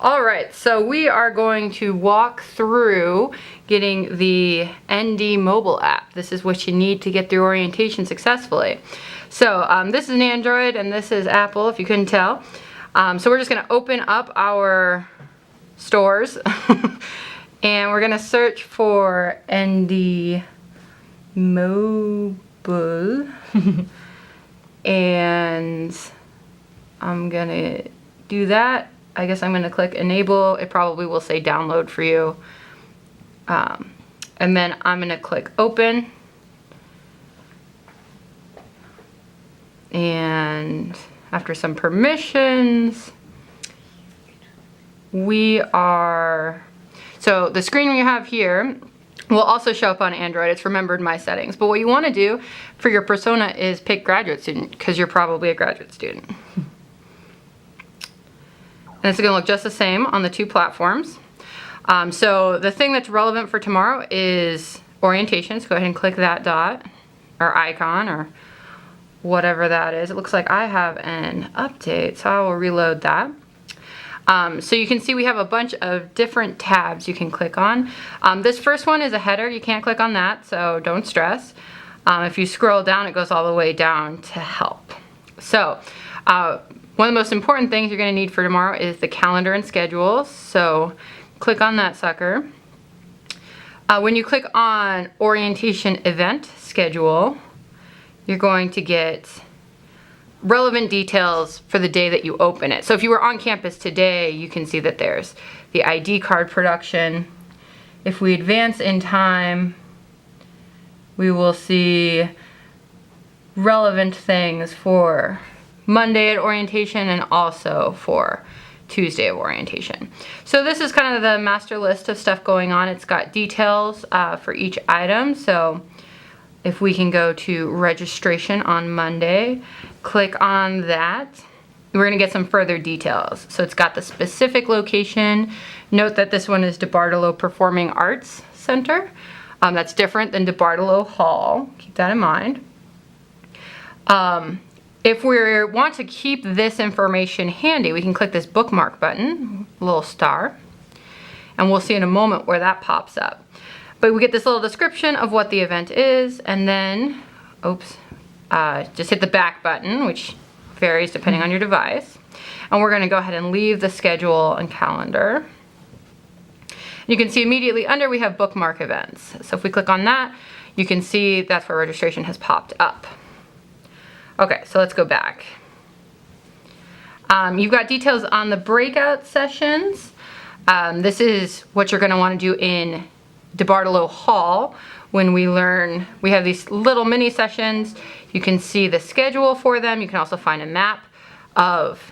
All right, so we are going to walk through getting the ND mobile app. This is what you need to get through orientation successfully. So this is an Android and this is Apple, if you couldn't tell. So we're just gonna open up our stores and we're gonna search for ND mobile and I'm gonna do that. I guess I'm going to click enable. It probably will say download for you. And then I'm going to click open. And after some permissions, so the screen we have here will also show up on Android. It's remembered my settings. But what you want to do for your persona is pick graduate student, because you're probably a graduate student. And it's going to look just the same on the two platforms. So the thing that's relevant for tomorrow is orientation. So go ahead and click that dot or icon or whatever that is. It looks like I have an update, so I will reload that. So you can see we have a bunch of different tabs you can click on. This first one is a header. You can't click on that, so don't stress. If you scroll down, it goes all the way down to help. So one of the most important things you're going to need for tomorrow is the calendar and schedules. So click on that sucker. When you click on orientation event schedule, you're going to get relevant details for the day that you open it. So if you were on campus today, you can see that there's the ID card production. If we advance in time, we will see relevant things for Monday at orientation and also for Tuesday of orientation. So this is kind of the master list of stuff going on. It's got details for each item. So if we can go to registration on Monday, click on that, we're going to get some further details. So it's got the specific location. Note that this one is DeBartolo Performing Arts Center. That's different than DeBartolo Hall. Keep that in mind. If we want to keep this information handy, we can click this bookmark button, little star, and we'll see in a moment where that pops up. But we get this little description of what the event is, and then, just hit the back button, which varies depending on your device. And we're going to go ahead and leave the schedule and calendar. You can see immediately under we have bookmark events. So if we click on that, you can see that's where registration has popped up. Okay, so let's go back. You've got details on the breakout sessions. This is what you're going to want to do in DeBartolo Hall when we have these little mini sessions. You can see the schedule for them. You can also find a map of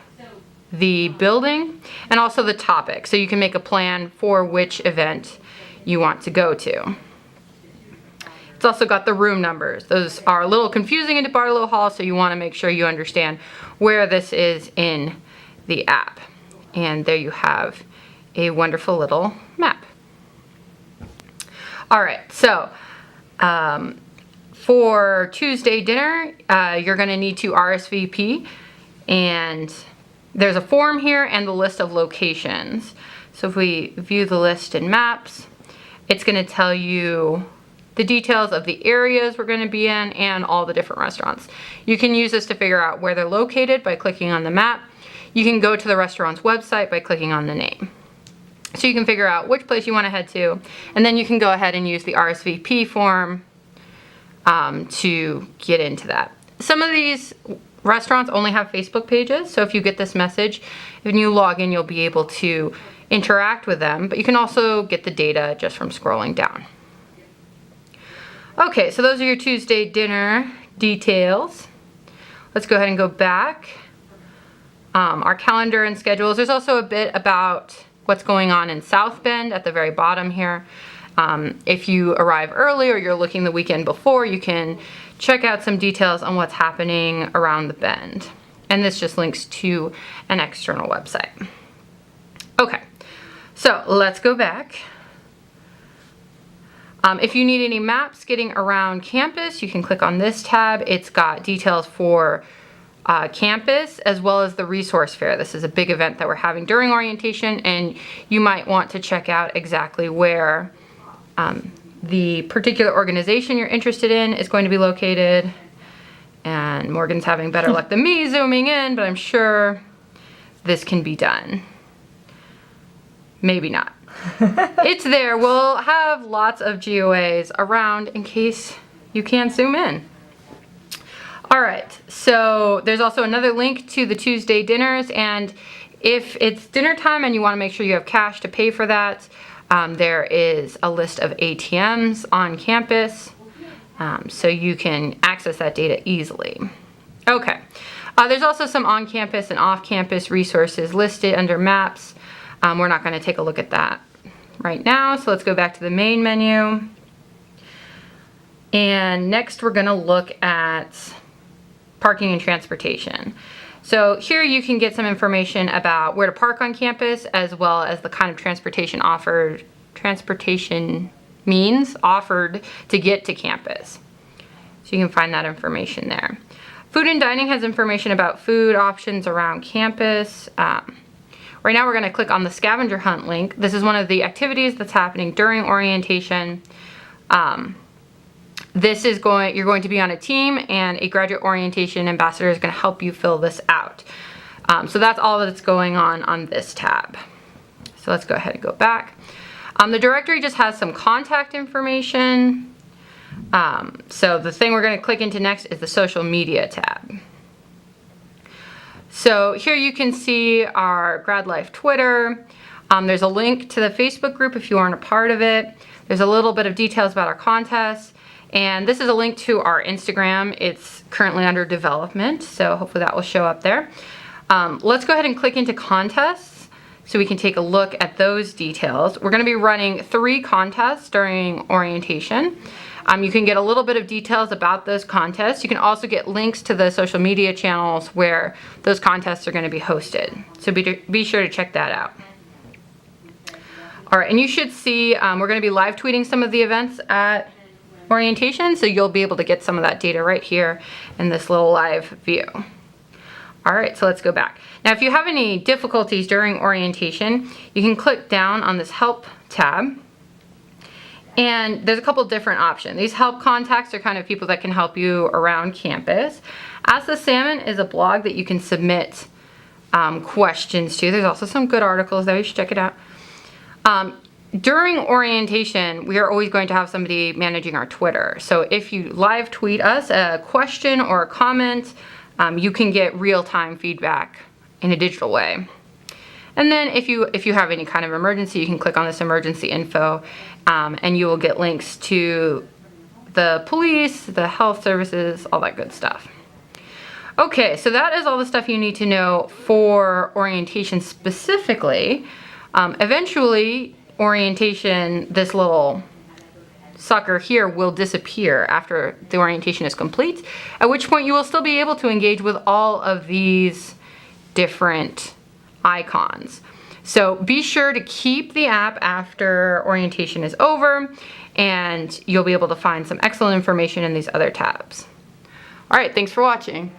the building and also the topic. So you can make a plan for which event you want to go to. It's also got the room numbers. Those are a little confusing in DeBartolo Hall, so you want to make sure you understand where this is in the app. And there you have a wonderful little map. All right, so for Tuesday dinner, you're going to need to RSVP, and there's a form here and the list of locations. So if we view the list in maps, it's going to tell you the details of the areas we're going to be in and all the different restaurants. You can use this to figure out where they're located by clicking on the map. You can go to the restaurant's website by clicking on the name. So you can figure out which place you want to head to, and then you can go ahead and use the RSVP form to get into that. Some of these restaurants only have Facebook pages, so if you get this message, when you log in, you'll be able to interact with them, but you can also get the data just from scrolling down. Okay, so those are your Tuesday dinner details. Let's go ahead and go back. Our calendar and schedules. There's also a bit about what's going on in South Bend at the very bottom here. If you arrive early or you're looking the weekend before, you can check out some details on what's happening around the Bend. And this just links to an external website. Okay, so let's go back. If you need any maps getting around campus, you can click on this tab. It's got details for campus as well as the resource fair. This is a big event that we're having during orientation, and you might want to check out exactly where the particular organization you're interested in is going to be located. And Morgan's having better luck than me zooming in, but I'm sure this can be done. Maybe not. It's there. We'll have lots of GOAs around in case you can't zoom in. All right, so there's also another link to the Tuesday dinners, and if it's dinner time and you want to make sure you have cash to pay for that, there is a list of ATMs on campus, so you can access that data easily. Okay, there's also some on-campus and off-campus resources listed under maps. We're not going to take a look at that right now, so let's go back to the main menu. And next we're going to look at parking and transportation. So here you can get some information about where to park on campus, as well as the kind of transportation means offered to get to campus. So you can find that information there. Food and dining has information about food options around campus. Right now we're going to click on the scavenger hunt link. This is one of the activities that's happening during orientation. You're going to be on a team, and a graduate orientation ambassador is going to help you fill this out. So that's all that's going on this tab. So let's go ahead and go back. The directory just has some contact information. So the thing we're going to click into next is the social media tab. So here you can see our Grad Life Twitter. There's a link to the Facebook group if you aren't a part of it. There's a little bit of details about our contest. And this is a link to our Instagram. It's currently under development, so hopefully that will show up there. Let's go ahead and click into contests so we can take a look at those details. We're going to be running 3 contests during orientation. You can get a little bit of details about those contests. You can also get links to the social media channels where those contests are going to be hosted. So be sure to check that out. All right, and you should see we're going to be live tweeting some of the events at orientation, so you'll be able to get some of that data right here in this little live view. All right, so let's go back. Now, if you have any difficulties during orientation, you can click down on this help tab, and there's a couple different options. These help contacts are kind of people that can help you around campus. Ask the Salmon is a blog that you can submit questions to. There's also some good articles there. You should check it out. During orientation, we are always going to have somebody managing our Twitter. So if you live tweet us a question or a comment, you can get real-time feedback in a digital way. And then if you have any kind of emergency, you can click on this emergency info, and you will get links to the police, the health services, all that good stuff. Okay, so that is all the stuff you need to know for orientation specifically. Eventually, orientation, this little sucker here will disappear after the orientation is complete, at which point you will still be able to engage with all of these different icons. So be sure to keep the app after orientation is over, and you'll be able to find some excellent information in these other tabs. All right, thanks for watching.